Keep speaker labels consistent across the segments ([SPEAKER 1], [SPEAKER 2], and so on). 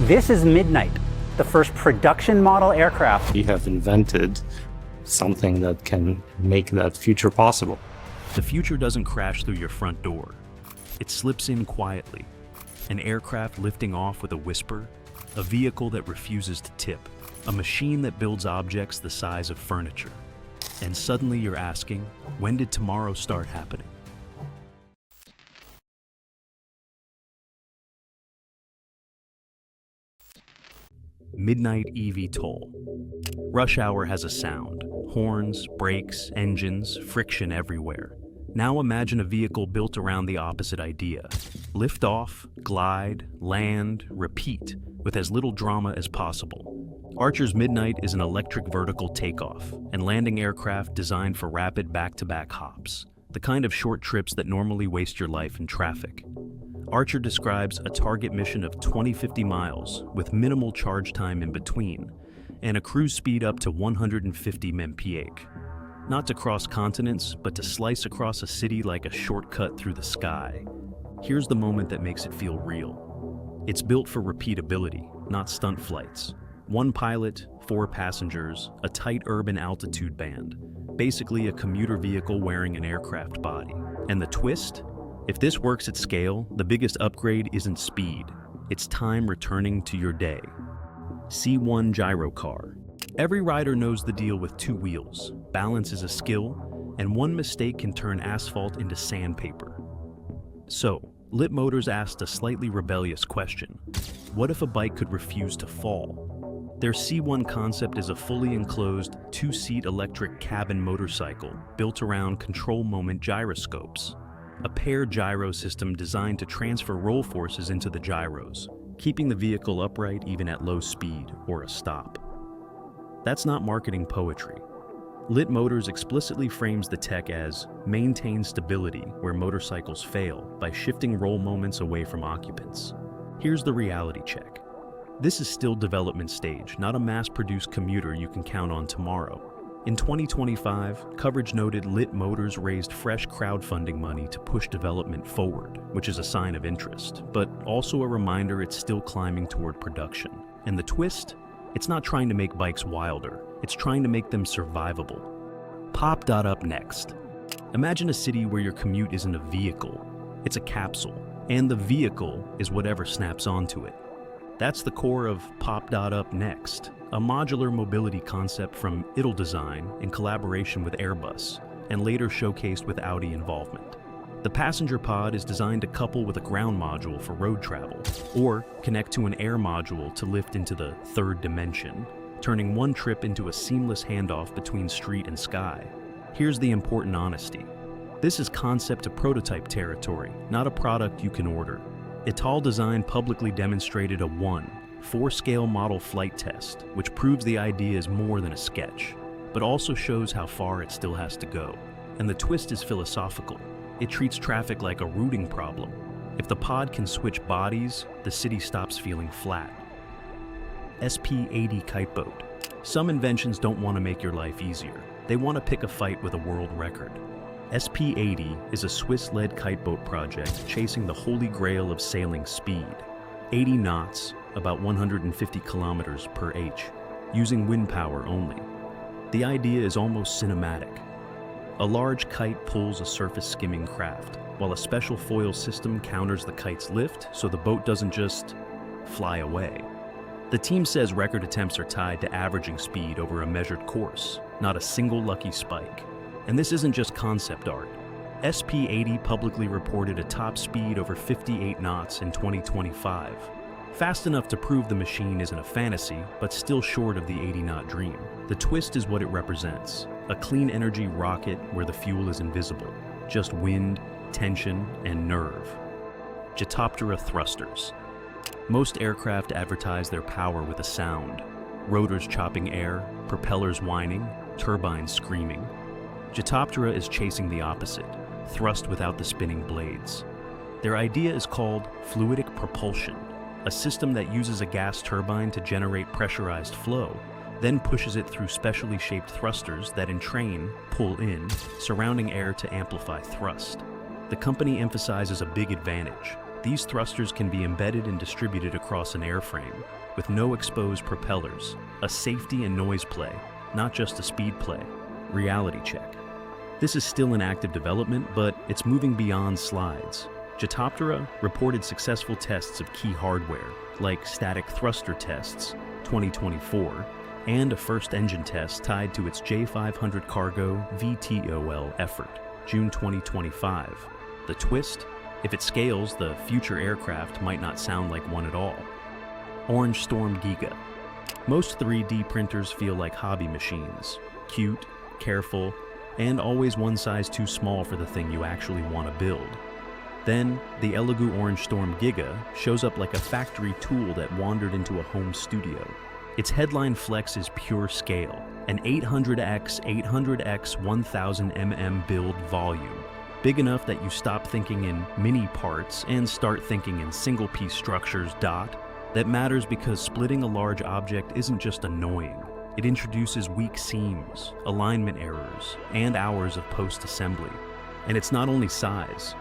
[SPEAKER 1] This is Midnight, the first production model aircraft.
[SPEAKER 2] We have invented something that can make that future possible.
[SPEAKER 3] The future doesn't crash through your front door. It slips in quietly. An aircraft lifting off with a whisper, a vehicle that refuses to tip, a machine that builds objects the size of furniture. And suddenly you're asking, when did tomorrow start happening? Midnight eVTOL. Rush hour has a sound. Horns, brakes, engines, friction everywhere. Now imagine a vehicle built around the opposite idea. Lift off, glide, land, repeat, with as little drama as possible. Archer's Midnight is an electric vertical takeoff and landing aircraft designed for rapid back-to-back hops, the kind of short trips that normally waste your life in traffic. Archer describes a target mission of 20-50 miles with minimal charge time in between and a cruise speed up to 150 mph. Not to cross continents, but to slice across a city like a shortcut through the sky. Here's the moment that makes it feel real. It's built for repeatability, not stunt flights. One pilot, 4 passengers, a tight urban altitude band. Basically a commuter vehicle wearing an aircraft body. And the twist? If this works at scale, the biggest upgrade isn't speed. It's time returning to your day. C-1 Gyrocar. Every rider knows the deal with 2 wheels. Balance is a skill, and one mistake can turn asphalt into sandpaper. So, Lit Motors asked a slightly rebellious question. What if a bike could refuse to fall? Their C-1 concept is a fully enclosed, 2-seat electric cabin motorcycle built around control moment gyroscopes. A paired gyro system designed to transfer roll forces into the gyros, keeping the vehicle upright even at low speed or a stop. That's not marketing poetry. Lit Motors explicitly frames the tech as maintain stability where motorcycles fail by shifting roll moments away from occupants. Here's the reality check. This is still development stage, not a mass-produced commuter you can count on tomorrow. In 2025, coverage noted Lit Motors raised fresh crowdfunding money to push development forward, which is a sign of interest, but also a reminder it's still climbing toward production. And the twist? It's not trying to make bikes wilder, it's trying to make them survivable. Pop.Up Next. Imagine a city where your commute isn't a vehicle, it's a capsule, and the vehicle is whatever snaps onto it. That's the core of Pop.Up Next, a modular mobility concept from Italdesign in collaboration with Airbus, and later showcased with Audi involvement. The passenger pod is designed to couple with a ground module for road travel, or connect to an air module to lift into the third dimension, turning one trip into a seamless handoff between street and sky. Here's the important honesty. This is concept to prototype territory, not a product you can order. Italdesign publicly demonstrated a 4-scale model flight test, which proves the idea is more than a sketch, but also shows how far it still has to go. And the twist is philosophical. It treats traffic like a routing problem. If the pod can switch bodies, the city stops feeling flat. SP-80 Kiteboat. Some inventions don't want to make your life easier. They want to pick a fight with a world record. SP-80 is a Swiss-led kiteboat project chasing the holy grail of sailing speed. 80 knots, about 150 kilometers per h, using wind power only. The idea is almost cinematic. A large kite pulls a surface-skimming craft, while a special foil system counters the kite's lift so the boat doesn't just fly away. The team says record attempts are tied to averaging speed over a measured course, not a single lucky spike. And this isn't just concept art. SP-80 publicly reported a top speed over 58 knots in 2025. Fast enough to prove the machine isn't a fantasy, but still short of the 80-knot dream. The twist is what it represents. A clean energy rocket where the fuel is invisible. Just wind, tension, and nerve. Gyroscope thrusters. Most aircraft advertise their power with a sound. Rotors chopping air, propellers whining, turbines screaming. Gyroscope is chasing the opposite, thrust without the spinning blades. Their idea is called fluidic propulsion, a system that uses a gas turbine to generate pressurized flow, then pushes it through specially shaped thrusters that entrain, pull in, surrounding air to amplify thrust. The company emphasizes a big advantage, These thrusters can be embedded and distributed across an airframe, with no exposed propellers, a safety and noise play, not just a speed play. Reality check. This is still in active development, but it's moving beyond slides. Jetoptera reported successful tests of key hardware, like static thruster tests, 2024, and a first engine test tied to its J500 cargo VTOL effort, June 2025. The twist? If it scales, the future aircraft might not sound like one at all. Orange Storm Giga. Most 3D printers feel like hobby machines. Cute, careful, and always one size too small for the thing you actually want to build. Then, the Elegoo Orange Storm Giga shows up like a factory tool that wandered into a home studio. Its headline flex is pure scale, an 800x 800x 1000 mm build volume, big enough that you stop thinking in mini parts and start thinking in single-piece structures. That matters because splitting a large object isn't just annoying. It introduces weak seams, alignment errors, and hours of post-assembly. And it's not only size.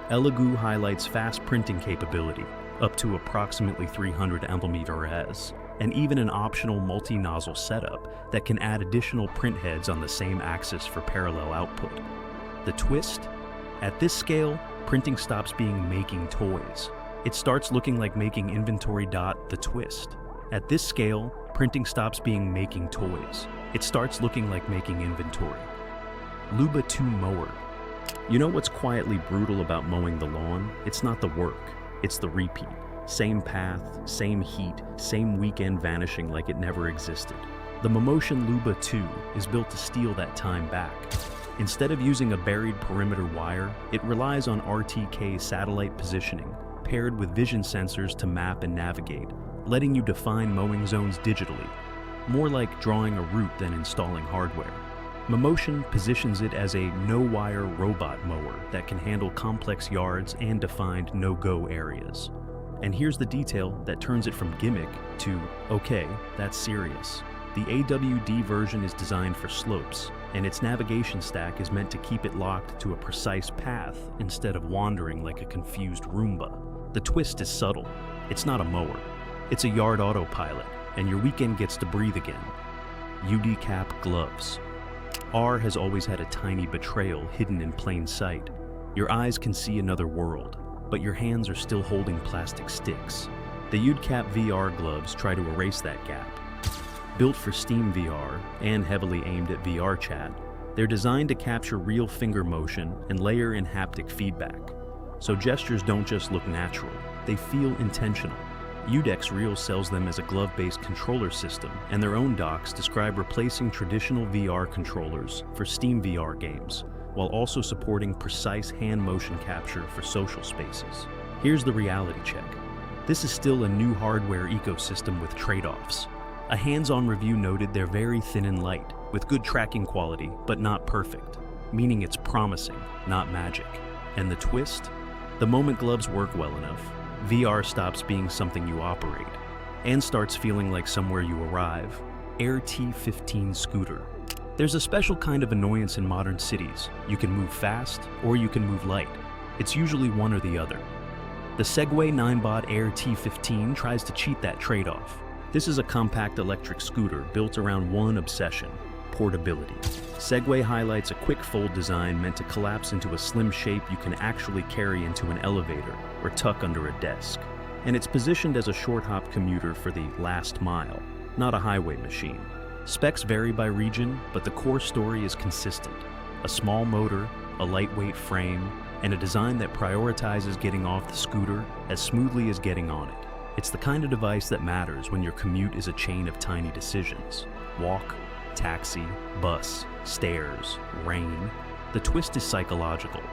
[SPEAKER 3] Elegoo highlights fast printing capability, up to approximately 300 mm, and even an optional multi-nozzle setup that can add additional print heads on the same axis for parallel output. The twist? At this scale, printing stops being making toys. It starts looking like making inventory. The twist. At this scale, printing stops being making toys. It starts looking like making inventory. Luba 2 mower. You know what's quietly brutal about mowing the lawn? It's not the work, it's the repeat. Same path, same heat, same weekend vanishing like it never existed. The Momotion Luba 2 is built to steal that time back. Instead of using a buried perimeter wire, it relies on RTK satellite positioning, paired with vision sensors to map and navigate, letting you define mowing zones digitally, more like drawing a route than installing hardware. Momotion positions it as a no-wire robot mower that can handle complex yards and defined no-go areas. And here's the detail that turns it from gimmick to, okay, that's serious. The AWD version is designed for slopes, and its navigation stack is meant to keep it locked to a precise path instead of wandering like a confused Roomba. The twist is subtle. It's not a mower. It's a yard autopilot, and your weekend gets to breathe again. UD cap gloves. R has always had a tiny betrayal hidden in plain sight. Your eyes can see another world, but your hands are still holding plastic sticks. The UDCap VR gloves try to erase that gap. Built for Steam VR and heavily aimed at VR chat, they're designed to capture real finger motion and layer in haptic feedback. So gestures don't just look natural, they feel intentional. Udex Real sells them as a glove-based controller system, and their own docs describe replacing traditional VR controllers for Steam VR games, while also supporting precise hand motion capture for social spaces. Here's the reality check. This is still a new hardware ecosystem with trade-offs. A hands-on review noted they're very thin and light, with good tracking quality, but not perfect, meaning it's promising, not magic. And the twist? The moment gloves work well enough, VR stops being something you operate and starts feeling like somewhere you arrive. Air T15 scooter. There's a special kind of annoyance in modern cities. You can move fast or you can move light. It's usually one or the other. The Segway 9bot Air T15 tries to cheat that trade-off. This is a compact electric scooter built around one obsession: portability. Segway highlights a quick fold design meant to collapse into a slim shape you can actually carry into an elevator or tuck under a desk. And it's positioned as a short hop commuter for the last mile, not a highway machine. Specs vary by region, but the core story is consistent. A small motor, a lightweight frame, and a design that prioritizes getting off the scooter as smoothly as getting on it. It's the kind of device that matters when your commute is a chain of tiny decisions. Walk, taxi, bus, stairs, rain. The twist is psychological.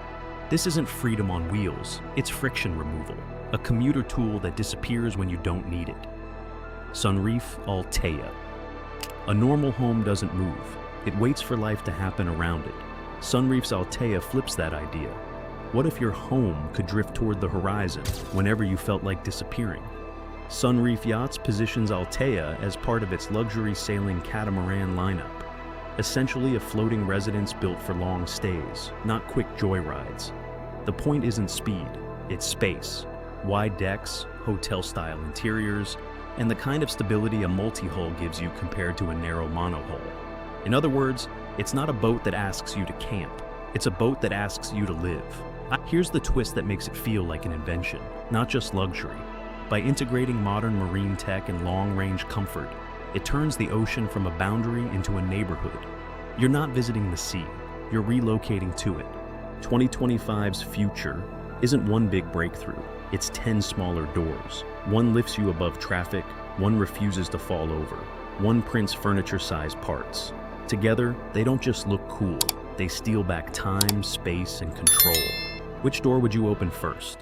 [SPEAKER 3] This isn't freedom on wheels, it's friction removal, a commuter tool that disappears when you don't need it. Sunreef Altea. A normal home doesn't move. It waits for life to happen around it. Sunreef's Altea flips that idea. What if your home could drift toward the horizon whenever you felt like disappearing? Sunreef Yachts positions Altea as part of its luxury sailing catamaran lineup. Essentially a floating residence built for long stays, not quick joyrides. The point isn't speed, it's space. Wide decks, hotel-style interiors, and the kind of stability a multi-hull gives you compared to a narrow monohull. In other words, it's not a boat that asks you to camp. It's a boat that asks you to live. Here's the twist that makes it feel like an invention, not just luxury. By integrating modern marine tech and long-range comfort, it turns the ocean from a boundary into a neighborhood. You're not visiting the sea, you're relocating to it. 2025's future isn't one big breakthrough, it's 10 smaller doors. One lifts you above traffic, one refuses to fall over, one prints furniture-sized parts. Together, they don't just look cool, they steal back time, space, and control. Which door would you open first?